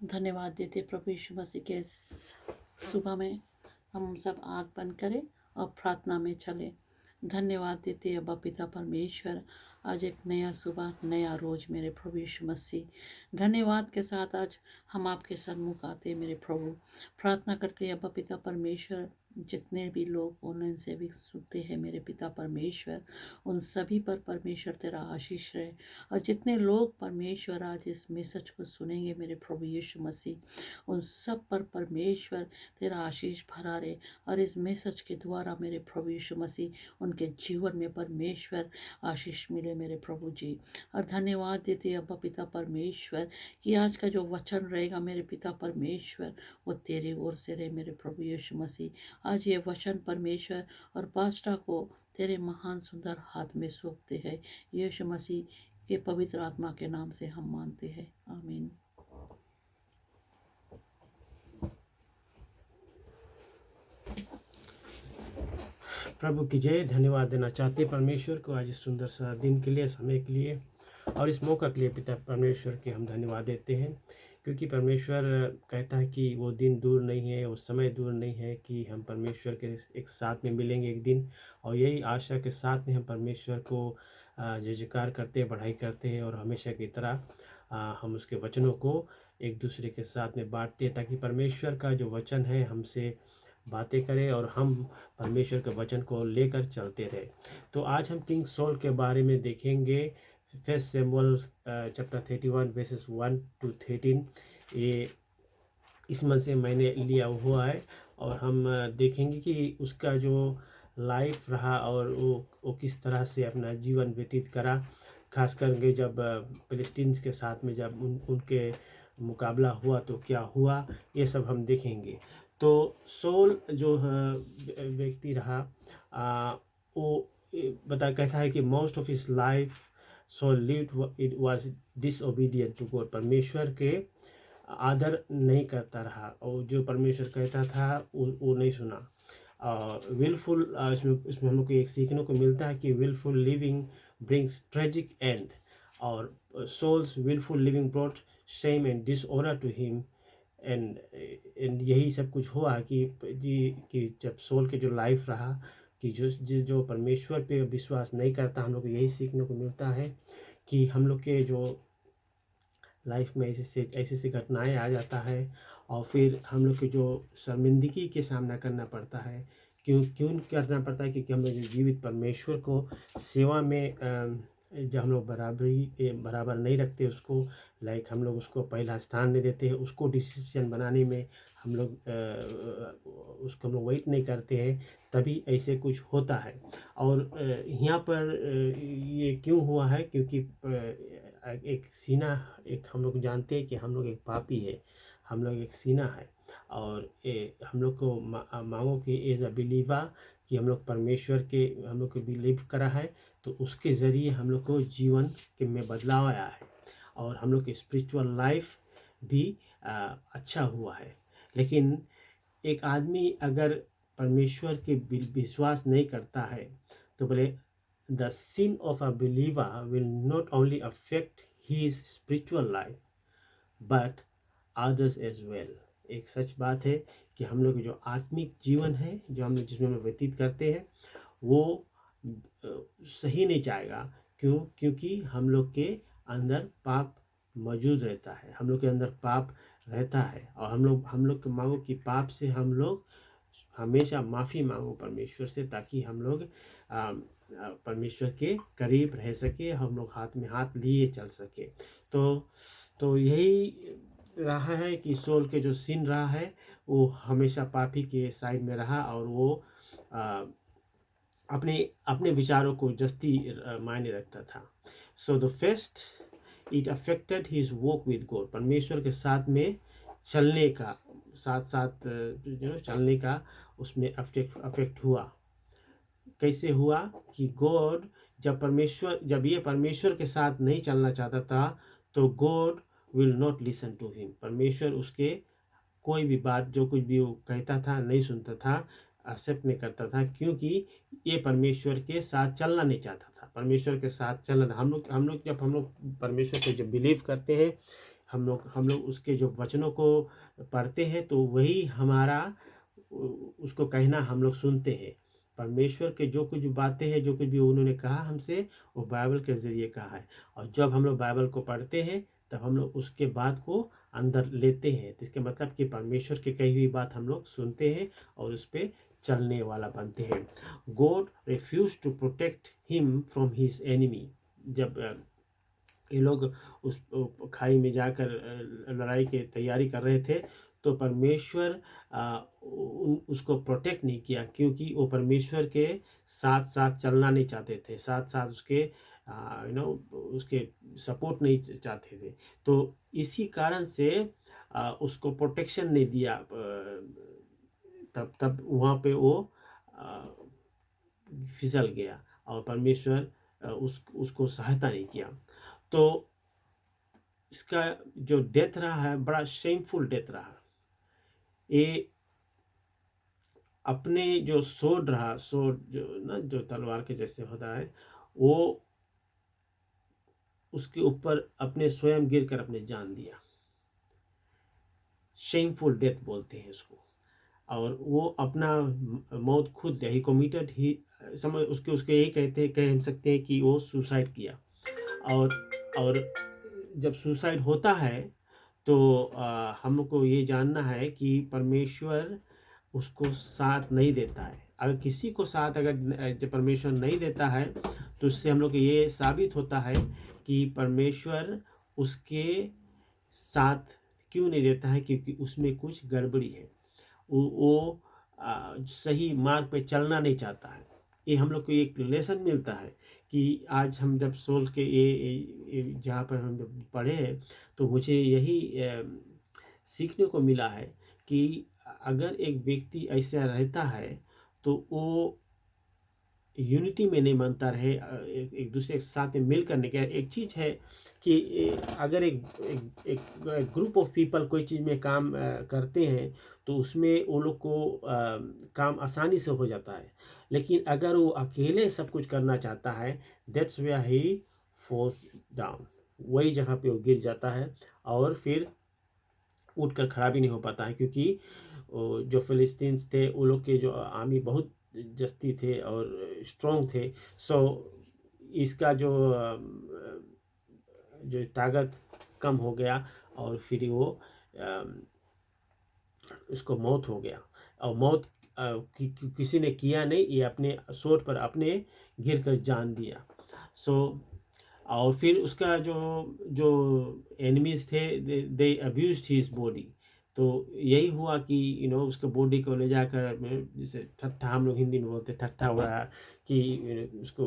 धन्यवाद देते प्रभु यीशु मसीह के इस सुबह में हम सब आँख बंद करें और प्रार्थना में चले। धन्यवाद देते अब्बा पिता परमेश्वर, आज एक नया सुबह नया रोज मेरे प्रभु यीशु मसीह। धन्यवाद के साथ आज हम आपके सन्मुख आते मेरे प्रभु, प्रार्थना करते अब्बा पिता परमेश्वर, जितने भी लोग ऑनलाइन से भी सुनते हैं मेरे पिता परमेश्वर, उन सभी पर परमेश्वर तेरा आशीष रहे। और जितने लोग परमेश्वर आज इस मैसेज को सुनेंगे मेरे प्रभु यीशु मसीह, उन सब पर परमेश्वर तेरा आशीष भरा रहे। और इस मैसेज के द्वारा मेरे प्रभु यीशु मसीह उनके जीवन में परमेश्वर आशीष मिले मेरे प्रभु जी। और धन्यवाद देते अब्बा पिता परमेश्वर कि आज का जो वचन रहेगा मेरे पिता परमेश्वर, वो तेरी ओर से रहे मेरे प्रभु यीशु मसीह। आज ये वचन परमेश्वर और पास्टा को तेरे महान सुंदर हाथ में सौंपते हैं। यीशु मसीह के पवित्र आत्मा के नाम से हम मानते हैं, आमीन। प्रभु की जय। धन्यवाद देना चाहते परमेश्वर को आज इस सुंदर सा दिन के लिए, समय के लिए और इस मौका के लिए पिता परमेश्वर के हम धन्यवाद देते हैं, क्योंकि परमेश्वर कहता है कि वो दिन दूर नहीं है, वो समय दूर नहीं है कि हम परमेश्वर के एक साथ में मिलेंगे एक दिन। और यही आशा के साथ में हम परमेश्वर को जय जयकार करते हैं, बढ़ाई करते हैं और हमेशा की तरह हम उसके वचनों को एक दूसरे के साथ में बांटते हैं, ताकि परमेश्वर का जो वचन है हमसे बातें करें और हम परमेश्वर के वचन को लेकर चलते रहे। तो आज हम किंग सॉल के बारे में देखेंगे। First Samuel chapter 31 versus 1 to 13। ये इस मन से मैंने लिया हुआ है और हम देखेंगे कि उसका जो लाइफ रहा और वो किस तरह से अपना जीवन व्यतीत करा, खास करके जब फिलिस्तीन्स के साथ में जब उनके मुकाबला हुआ तो क्या हुआ, ये सब हम देखेंगे। तो सोल जो व्यक्ति रहा वो कहता है कि most of his life Saul lived it was disobedient to God. परमेश्वर के आदर नहीं करता रहा और जो परमेश्वर कहता था वो नहीं सुना। विलफुल इसमें हम लोग को एक सीखने को मिलता है कि wilful living brings tragic end, और Saul's wilful living brought shame and dishonour to him. And यही सब कुछ हुआ कि जब सोल के जो लाइफ रहा कि जो परमेश्वर पे विश्वास नहीं करता, हम लोग को यही सीखने को मिलता है कि हम लोग के जो लाइफ में ऐसी घटनाएं आ जाता है और फिर हम लोग के जो शर्मिंदगी के सामना करना पड़ता है। क्यों करना पड़ता है? क्योंकि हम लोग जो जीवित परमेश्वर को सेवा में जब हम लोग बराबर नहीं रखते उसको, लाइक हम लोग उसको पहला स्थान नहीं देते हैं, उसको डिसीजन बनाने में हम लोग उसको हम लोग वेट नहीं करते हैं, तभी ऐसे कुछ होता है। और यहाँ पर ये क्यों हुआ है? क्योंकि एक हम लोग जानते हैं कि हम लोग एक पापी है, हम लोग एक सीना है और हम लोग को मांगो कि एज अ बिलीवर कि हम लोग परमेश्वर के हम लोग को बिलीव करा है, तो उसके ज़रिए हम लोग को जीवन के में बदलाव आया है और हम लोग की स्पिरिचुअल लाइफ भी अच्छा हुआ है। लेकिन एक आदमी अगर परमेश्वर के विश्वास नहीं करता है तो बोले the sin of a believer will not only affect his spiritual life but others as well. एक सच बात है कि हम लोग जो आत्मिक जीवन है जो हम लोग जिसमें हम व्यतीत करते हैं वो सही नहीं जाएगा। क्योंकि हम लोग के अंदर पाप मौजूद रहता है, हम लोग के अंदर पाप रहता है और हम लोग के मांगो कि पाप से हम लोग हमेशा माफ़ी मांगो परमेश्वर से, ताकि हम लोग परमेश्वर के करीब रह सके, हम लोग हाथ में हाथ लिए चल सके। तो यही रहा है कि सोल के जो सिन रहा है वो हमेशा पापी के साइड में रहा और वो अपने विचारों को जस्ती मायने रखता था। So the first it affected his walk with God. परमेश्वर के साथ में चलने का चलने का उसमें अफेक्ट हुआ। कैसे हुआ? कि गॉड जब ये परमेश्वर के साथ नहीं चलना चाहता था तो God will not listen to him. परमेश्वर उसके कोई भी बात जो कुछ भी वो कहता था नहीं सुनता था, एक्सेप्ट नहीं करता था, क्योंकि ये परमेश्वर के साथ चलना नहीं चाहता था। परमेश्वर के साथ चलना हम लोग परमेश्वर को जब बिलीव करते हैं, हम लोग उसके जो वचनों को पढ़ते हैं तो वही हमारा उसको कहना हम लोग सुनते हैं। परमेश्वर के जो कुछ बातें हैं, जो कुछ भी उन्होंने कहा हमसे, वो बाइबल के ज़रिए कहा है। और जब हम लोग बाइबल को पढ़ते हैं तब हम लोग उसके बात को अंदर लेते हैं। तो इसके मतलब कि परमेश्वर की कही हुई बात हम लोग सुनते हैं और उस पर चलने वाला बनते हैं। God refuse to protect him from his enemy. जब ये लोग उस खाई में जाकर लड़ाई की तैयारी कर रहे थे तो परमेश्वर उसको प्रोटेक्ट नहीं किया, क्योंकि वो परमेश्वर के साथ साथ चलना नहीं चाहते थे, साथ साथ उसके उसके सपोर्ट नहीं चाहते थे। तो इसी कारण से उसको प्रोटेक्शन नहीं दिया। तब वहाँ पे वो फिसल गया और परमेश्वर उसको सहायता नहीं किया। तो इसका जो डेथ रहा है बड़ा शेमफुल डेथ रहा। ये अपने जो सोड रहा, सोड जो ना जो तलवार के जैसे होता है, वो उसके ऊपर अपने स्वयं गिरकर अपने जान दिया। शेमफुल डेथ बोलते हैं उसको। और वो अपना मौत खुद ही कमिटेड ही समझ उसके यही कह सकते हैं कि वो सुसाइड किया। और जब सुसाइड होता है तो हमको ये जानना है कि परमेश्वर उसको साथ नहीं देता है। अगर किसी को साथ अगर जब परमेश्वर नहीं देता है तो उससे हम लोग को ये साबित होता है कि परमेश्वर उसके साथ क्यों नहीं देता है, क्योंकि उसमें कुछ गड़बड़ी है। वो सही मार्ग पे चलना नहीं चाहता है। ये हम लोग को एक लेसन मिलता है कि आज हम जब सोल के ये जहाँ पर हम जब पढ़े हैं तो मुझे यही सीखने को मिला है कि अगर एक व्यक्ति ऐसा रहता है तो वो यूनिटी में नहीं मानता रहे, एक दूसरे के साथ में मिल करने का एक चीज़ है कि अगर एक ग्रुप ऑफ पीपल कोई चीज़ में काम करते हैं तो उसमें वो लोग को काम आसानी से हो जाता है। लेकिन अगर वो अकेले सब कुछ करना चाहता है, that's where he falls down. वही जगह पे वो गिर जाता है और फिर उठकर खड़ा भी नहीं हो पाता है, क्योंकि जो फिलिस्तीन्स थे वो लोग के जो आर्मी बहुत जस्ती थे और स्ट्रॉन्ग थे। सो इसका जो ताकत कम हो गया और फिर वो उसको मौत हो गया। और मौत किसी ने किया नहीं, ये अपने सोट पर अपने गिर कर जान दिया। सो और फिर उसका जो एनिमीज थे दे अब्यूज्ड हिज बॉडी। तो यही हुआ कि उसके बॉडी को ले जाकर जैसे ठट्ठा, हम लोग हिंदी में बोलते ठट्ठा उड़ा कि उसको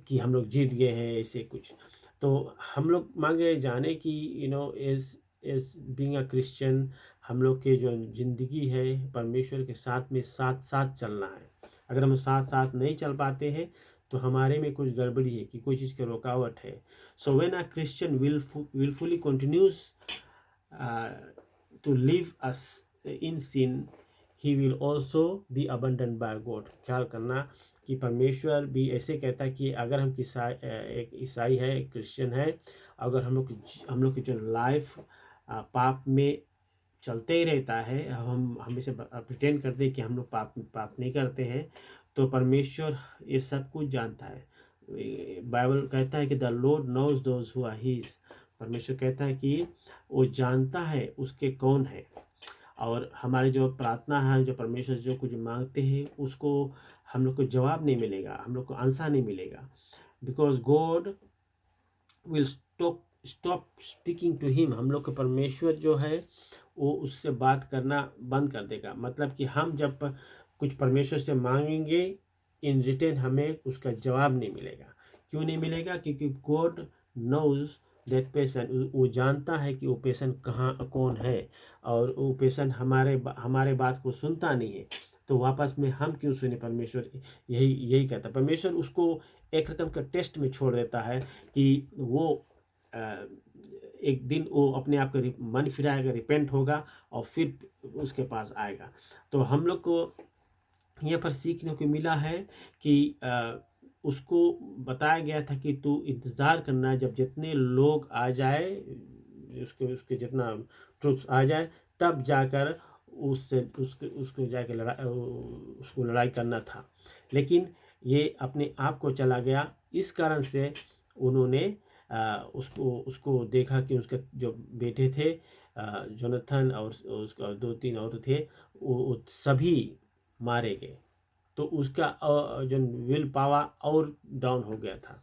कि हम लोग जीत गए हैं, ऐसे कुछ। तो हम लोग मांगे जाने कि एज बीइंग अ क्रिश्चियन हम लोग के जो ज़िंदगी है परमेश्वर के साथ में साथ साथ चलना है। अगर हम साथ साथ नहीं चल पाते हैं तो हमारे में कुछ गड़बड़ी है, कि कोई चीज़ की रुकावट है। So when a Christian willfully continues to live us in sin, he will also be abandoned by God। ख्याल करना कि परमेश्वर भी ऐसे कहता है कि अगर हम एक ईसाई है, एक क्रिश्चियन है, अगर हम लोग की जो लाइफ पाप में चलते ही रहता है, हम हमेशा प्रिटेंड करते हैं कि हम लोग पाप नहीं करते हैं, तो परमेश्वर ये सब कुछ जानता है। बाइबल कहता है कि the Lord knows those who are his. परमेश्वर कहता है कि वो जानता है उसके कौन है। और हमारे जो प्रार्थना है, जो परमेश्वर जो कुछ मांगते हैं उसको हम लोग को जवाब नहीं मिलेगा, हम लोग को आंसर नहीं मिलेगा, because God will stop speaking to him. हम लोग का परमेश्वर जो है वो उससे बात करना बंद कर देगा। मतलब कि हम जब कुछ परमेश्वर से मांगेंगे, इन रिटर्न हमें उसका जवाब नहीं मिलेगा। क्यों नहीं मिलेगा? क्योंकि गॉड नोज दैट पर्सन। वो जानता है कि वो पर्सन कौन है, और वो पर्सन हमारे बात को सुनता नहीं है। तो वापस में हम क्यों सुने? परमेश्वर यही कहता है। परमेश्वर उसको एक रकम का टेस्ट में छोड़ देता है कि वो एक दिन वो अपने आप का मन फिराएगा, रिपेंट होगा और फिर उसके पास आएगा। तो हम लोग को यहाँ पर सीखने को मिला है कि उसको बताया गया था कि तू इंतज़ार करना, जब जितने लोग आ जाए, उसके उसके जितना ट्रुप्स आ जाए, तब जाकर उससे उसको उसको जाके उसको लड़ाई करना था। लेकिन ये अपने आप को चला गया। इस कारण से उन्होंने उसको उसको देखा कि उसके जो बेटे थे, जोनाथन और उसका 2-3 और थे, वो सभी मारे गए। तो उसका जो विल पावर और डाउन हो गया था।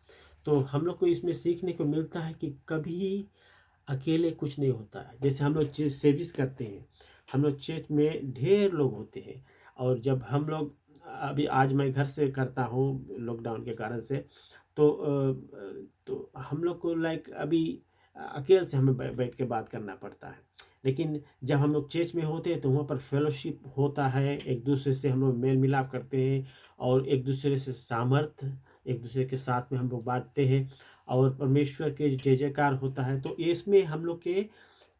तो हम लोग को इसमें सीखने को मिलता है कि कभी अकेले कुछ नहीं होता है। जैसे हम लोग चर्च सर्विस करते हैं, हम लोग चर्च में ढेर लोग होते हैं, और जब हम लोग, अभी आज मैं घर से करता हूँ लॉकडाउन के कारण से, तो हम लोग को लाइक अभी अकेले से हमें बैठ के बात करना पड़ता है। लेकिन जब हम लोग चर्च में होते हैं तो वहाँ पर फेलोशिप होता है, एक दूसरे से हम लोग मेल मिलाप करते हैं, और एक दूसरे से सामर्थ्य एक दूसरे के साथ में हम लोग बांटते हैं, और परमेश्वर के जय जयकार होता है। तो इसमें हम लोग के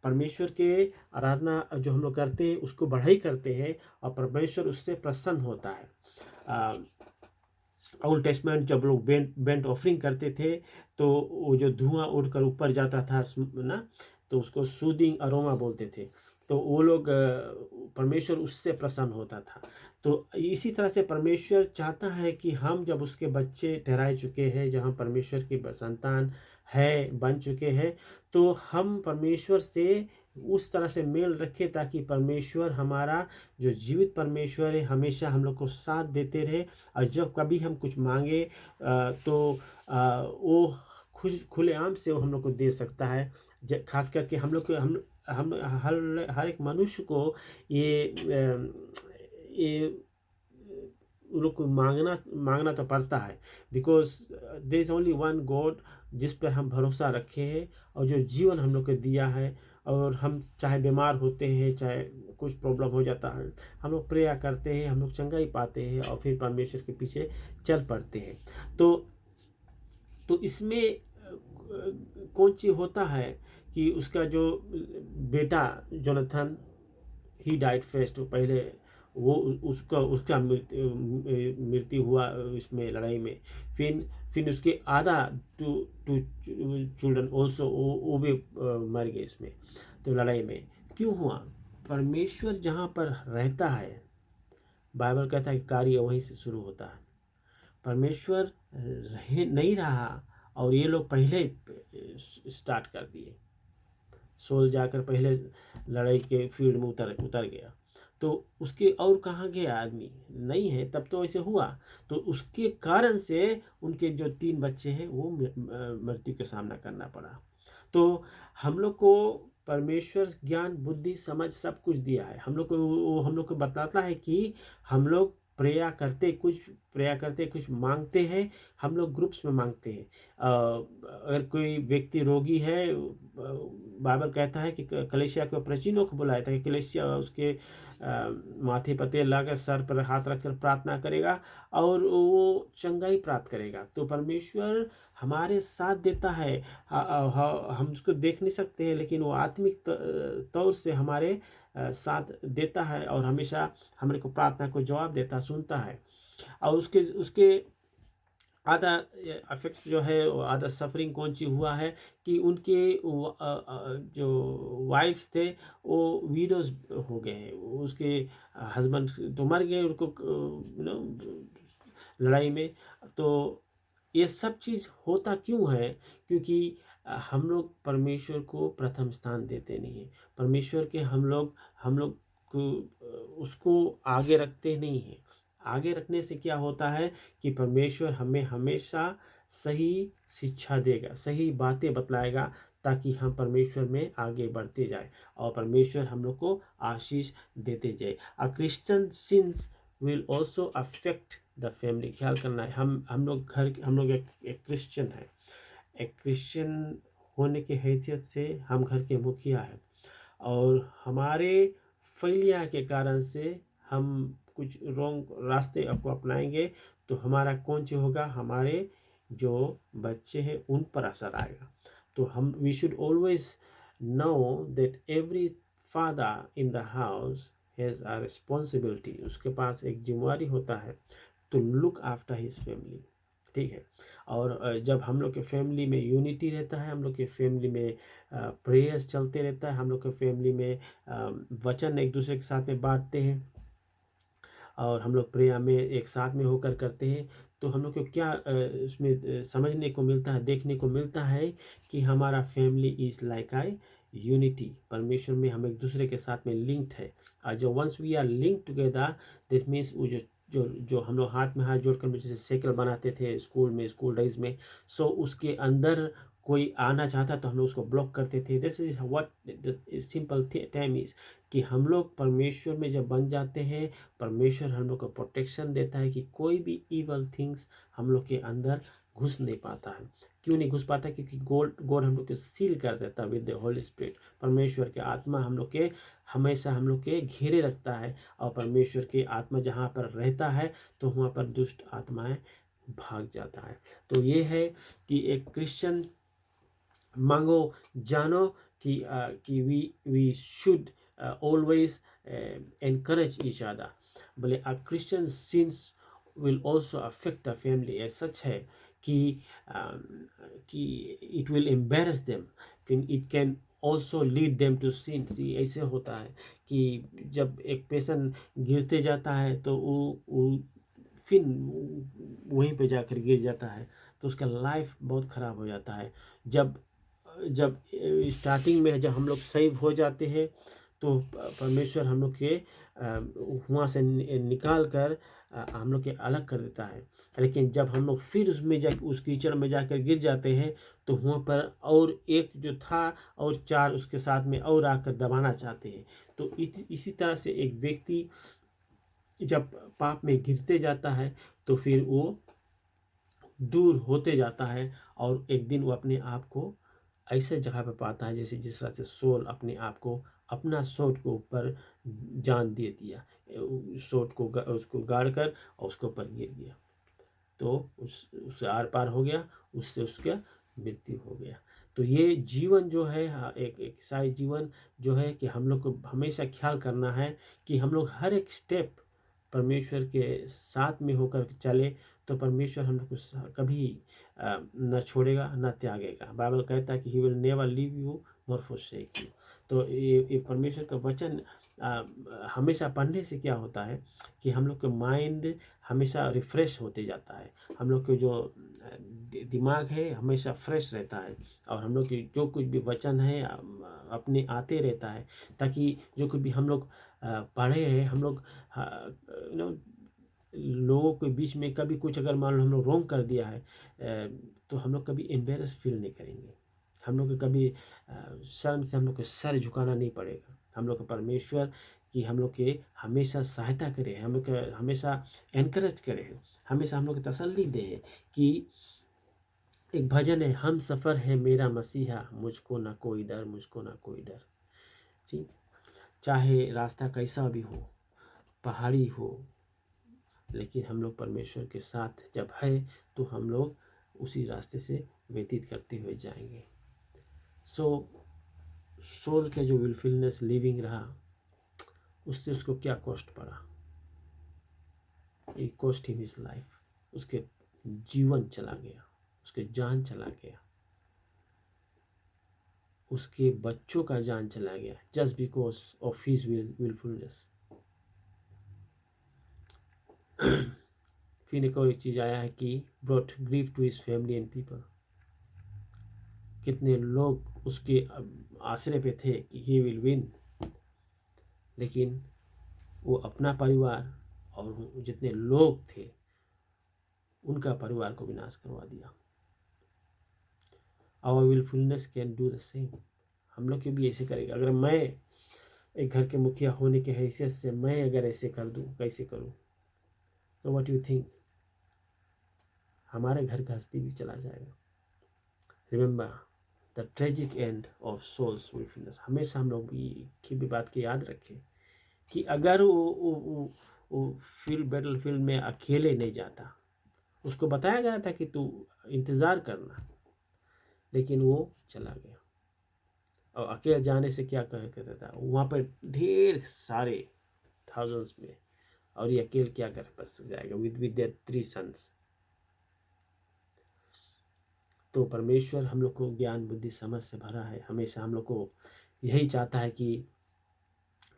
परमेश्वर के आराधना जो हम लोग करते हैं उसको बढ़ाई करते हैं, और परमेश्वर उससे प्रसन्न होता है। ओल्ड टेस्टमेंट जब लोग बेंट ऑफरिंग करते थे, तो वो जो धुआं उड़कर ऊपर जाता था ना, तो उसको सूदिंग अरोमा बोलते थे। तो वो लोग परमेश्वर उससे प्रसन्न होता था। तो इसी तरह से परमेश्वर चाहता है कि हम जब उसके बच्चे ठहराए चुके हैं, जहाँ परमेश्वर की संतान है बन चुके हैं, तो हम परमेश्वर से उस तरह से मेल रखें ताकि परमेश्वर हमारा जो जीवित परमेश्वर है हमेशा हम लोग को साथ देते रहे। और जब कभी हम कुछ मांगे तो वो खुलेआम से वो हम लोग को दे सकता है। खास करके हम लोग को हम हर एक मनुष्य को ये उन लोग को मांगना मांगना तो पड़ता है, because there is only one God जिस पर हम भरोसा रखे हैं, और जो जीवन हम लोग को दिया है। और हम चाहे बीमार होते हैं, चाहे कुछ प्रॉब्लम हो जाता है, हम लोग प्रेयर करते हैं, हम लोग चंगाई पाते हैं, और फिर परमेश्वर के पीछे चल पड़ते हैं। तो इसमें कौन चीज़ होता है कि उसका जो बेटा जोनाथन, ही डाइट फर्स्ट, पहले वो उसका उसका मृत्यु हुआ इसमें लड़ाई में। फिर उसके आधा टू टू चिल्ड्रन ऑल्सो वो भी मर गए इसमें। तो लड़ाई में क्यों हुआ? परमेश्वर जहाँ पर रहता है, बाइबल कहता है कि कार्य वहीं से शुरू होता है। परमेश्वर रहे नहीं रहा, और ये लोग पहले स्टार्ट कर दिए। सोल जाकर पहले लड़ाई के फील्ड में उतर गया। तो उसके और कहाँ गया आदमी नहीं है, तब तो ऐसे हुआ। तो उसके कारण से उनके जो 3 बच्चे हैं वो मृत्यु का सामना करना पड़ा। तो हम लोग को परमेश्वर ज्ञान बुद्धि समझ सब कुछ दिया है। हम लोग को वो हम लोग को बताता है कि हम लोग प्रेयर करते कुछ मांगते हैं, हम लोग ग्रुप्स में मांगते हैं। अगर कोई व्यक्ति रोगी है, बाइबल कहता है कि कलीसिया को प्राचीनों को बुलाया था कि कलीसिया उसके माथे पर तेल लाकर सर पर हाथ रखकर प्रार्थना करेगा और वो चंगाई प्राप्त करेगा। तो परमेश्वर हमारे साथ देता है। हम उसको देख नहीं सकते हैं, लेकिन वो आत्मिक तौर से हमारे साथ देता है, और हमेशा हमारे को प्रार्थना को जवाब देता सुनता है। और उसके उसके आधा अफेक्ट्स जो है, आधा सफरिंग कौन सी हुआ है कि उनके जो वाइफ्स थे वो वीडोज हो गए हैं। उसके हस्बैंड तो मर गए उनको लड़ाई में। तो ये सब चीज़ होता क्यों है? क्योंकि हम लोग परमेश्वर को प्रथम स्थान देते नहीं हैं। परमेश्वर के हम लोग को उसको आगे रखते नहीं हैं। आगे रखने से क्या होता है कि परमेश्वर हमें हमेशा सही शिक्षा देगा, सही बातें बतलाएगा, ताकि हम परमेश्वर में आगे बढ़ते जाए और परमेश्वर हम लोग को आशीष देते जाए। A Christian since will also affect the family. ख्याल करना है, हम लोग एक क्रिश्चियन है। एक क्रिश्चियन होने की हैसियत से हम घर के मुखिया हैं, और हमारे फैलिया के कारण से हम कुछ रॉन्ग रास्ते आपको अपनाएंगे, तो हमारा कौन सी होगा? हमारे जो बच्चे हैं उन पर असर आएगा। तो we should always know that every father in the house has a responsibility. उसके पास एक जिम्मेवारी होता है to look after his family, ठीक है। और जब हम लोग के फैमिली में यूनिटी रहता है, हम लोग के फैमिली में प्रेयर्स चलते रहता है, हम लोग के फैमिली में वचन एक दूसरे के साथ में बांटते हैं और हम लोग प्रेयर में एक साथ में होकर करते हैं, तो हम लोग को क्या इसमें समझने को मिलता है, देखने को मिलता है कि हमारा family is like I unity. परमेश्वर में हम एक दूसरे के साथ में लिंक्ड है। और जो once we are link together, that means वो जो हम लोग हाथ में हाथ जोड़कर जैसे साइकिल बनाते थे स्कूल में, स्कूल डेज में, सो उसके अंदर कोई आना चाहता तो हम लोग उसको ब्लॉक करते थे। This is what simple time is, कि हम लोग परमेश्वर में जब बन जाते हैं, परमेश्वर हम लोग को प्रोटेक्शन देता है कि कोई भी इवल थिंग्स हम लोग के अंदर घुस नहीं पाता है। क्यों नहीं घुस पाता? क्योंकि गॉड हम लोग को सील कर देता है विद द होली स्पिरिट। परमेश्वर के आत्मा हम लोग के हमेशा हम लोग के घेरे रखता है, और परमेश्वर की आत्मा जहाँ पर रहता है तो वहाँ पर दुष्ट आत्माएं भाग जाता है। तो ये है कि एक क्रिश्चियन मांगो जानो कि we should always encourage each other। बोले a Christian sins will also affect the family as such है कि it will embarrass them, it can also lead them to sins। ये ऐसे होता है कि जब एक पेशेंट गिरते जाता है तो वो फिर वहीं पे जाकर गिर जाता है, तो उसका लाइफ बहुत ख़राब हो जाता है। जब जब स्टार्टिंग में जब हम लोग सेव हो जाते हैं तो परमेश्वर हम लोग के वहाँ से निकाल कर हम लोग के अलग कर देता है। लेकिन जब हम लोग फिर उसमें जा उस कीचड़ में जाकर गिर जाते हैं तो वहाँ पर और एक जो था और चार उसके साथ में और आकर दबाना चाहते हैं। तो इसी तरह से एक व्यक्ति जब पाप में गिरते जाता है तो फिर वो दूर होते जाता है, और एक दिन वो अपने आप को ऐसे जगह पर पाता है जैसे जिस तरह से सोल अपने आप को अपना सोट के ऊपर जान दे दिया, सोट को उसको गाड़ कर और उसके ऊपर गिर गया, तो उससे आर पार हो गया, उससे उसका मृत्यु हो गया। तो ये जीवन जो है एक ईसाई जीवन जो है कि हम लोग को हमेशा ख्याल करना है कि हम लोग हर एक स्टेप परमेश्वर के साथ में होकर चले, तो परमेश्वर हम लोग को कभी न छोड़ेगा न त्यागेगा। बाइबल कहता है कि he will never leave you nor forsake you. तो ये परमेश्वर का वचन हमेशा पढ़ने से क्या होता है कि हम लोग का माइंड हमेशा रिफ़्रेश होते जाता है, हम लोग के जो दिमाग है हमेशा फ्रेश रहता है, और हम लोग की जो कुछ भी वचन है अपने आते रहता है, ताकि जो कुछ भी हम लोग पढ़े हैं, हम लोग लोगों के बीच में कभी कुछ अगर मान लो हम लोग रॉन्ग कर दिया है तो हम लोग कभी एम्बेरस फील नहीं करेंगे। हम लोग को कभी शर्म से हम लोग को सर झुकाना नहीं पड़ेगा। हम लोग को परमेश्वर की हम लोग के हमेशा सहायता करे, हम लोग के हमेशा एनकरेज करे, हमेशा हम लोग को तसल्ली दे कि एक भजन है, हम सफ़र है मेरा मसीहा, मुझको ना कोई डर, मुझको ना कोई डर। ठीक, चाहे रास्ता कैसा भी हो, पहाड़ी हो, लेकिन हम लोग परमेश्वर के साथ जब है तो हम लोग उसी रास्ते से व्यतीत करते हुए जाएंगे। सोल के जो विलफुलनेस लिविंग रहा, उससे उसको क्या कॉस्ट पड़ा? It cost him his life. उसके जीवन चला गया, उसके जान चला गया, उसके बच्चों का जान चला गया, just because of his wilfulness. फिर एक और एक चीज़ आया है कि brought grief to his family and people. कितने लोग उसके आश्रय पे थे कि ही विल विन, लेकिन वो अपना परिवार और जितने लोग थे उनका परिवार को विनाश करवा दिया। Our wilfulness can do the same. हम लोग के भी ऐसे करेगा। अगर मैं एक घर के मुखिया होने की हैसियत से मैं अगर ऐसे कर दूं, कैसे करूं, तो व्हाट यू थिंक, हमारे घर गृहस्थी भी चला जाएगा। Remember the tragic end of Saul's wilfulness. हमेशा हम लोग की भी बात की याद रखें कि अगर वो बैटल फील्ड में अकेले नहीं जाता, उसको बताया गया था कि तू इंतज़ार करना, लेकिन वो चला गया। और अकेले जाने से क्या कहता था, वहाँ पर ढेर सारे थाउजेंड्स में, और ये अकेले क्या कर बस जाएगा विद देयर 3 सन्स। तो परमेश्वर हम लोग को ज्ञान बुद्धि समझ से भरा है, हमेशा हम लोग को यही चाहता है कि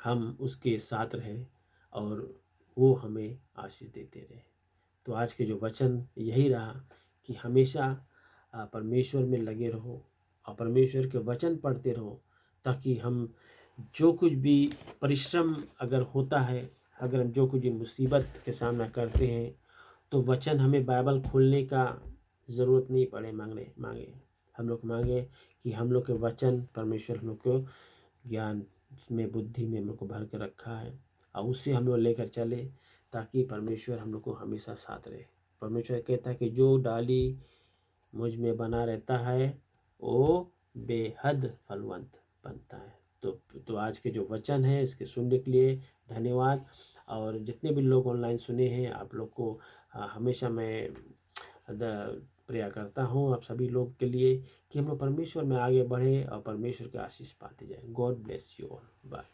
हम उसके साथ रहें और वो हमें आशीष देते रहे। तो आज के जो वचन यही रहा कि हमेशा परमेश्वर में लगे रहो और परमेश्वर के वचन पढ़ते रहो, ताकि हम जो कुछ भी परिश्रम अगर होता है, अगर हम जो कुछ भी मुसीबत के सामना करते हैं, तो वचन हमें बाइबल खोलने का ज़रूरत नहीं पड़े मांगे हम लोग मांगे कि हम लोग के वचन परमेश्वर हम लोग को ज्ञान में बुद्धि में हम लोग को भर के रखा है और उससे हम लोग लेकर चले, ताकि परमेश्वर हम लोग को हमेशा साथ रहे। परमेश्वर कहता है कि जो डाली मुझ में बना रहता है वो बेहद फलवंत बनता है। तो आज के जो वचन है इसके सुनने के लिए धन्यवाद। और जितने भी लोग ऑनलाइन सुने हैं, आप लोग को हमेशा मैं प्रेयर करता हूँ आप सभी लोग के लिए कि हम लोग परमेश्वर में आगे बढ़े और परमेश्वर के आशीष पाते जाएं। God bless you all. Bye.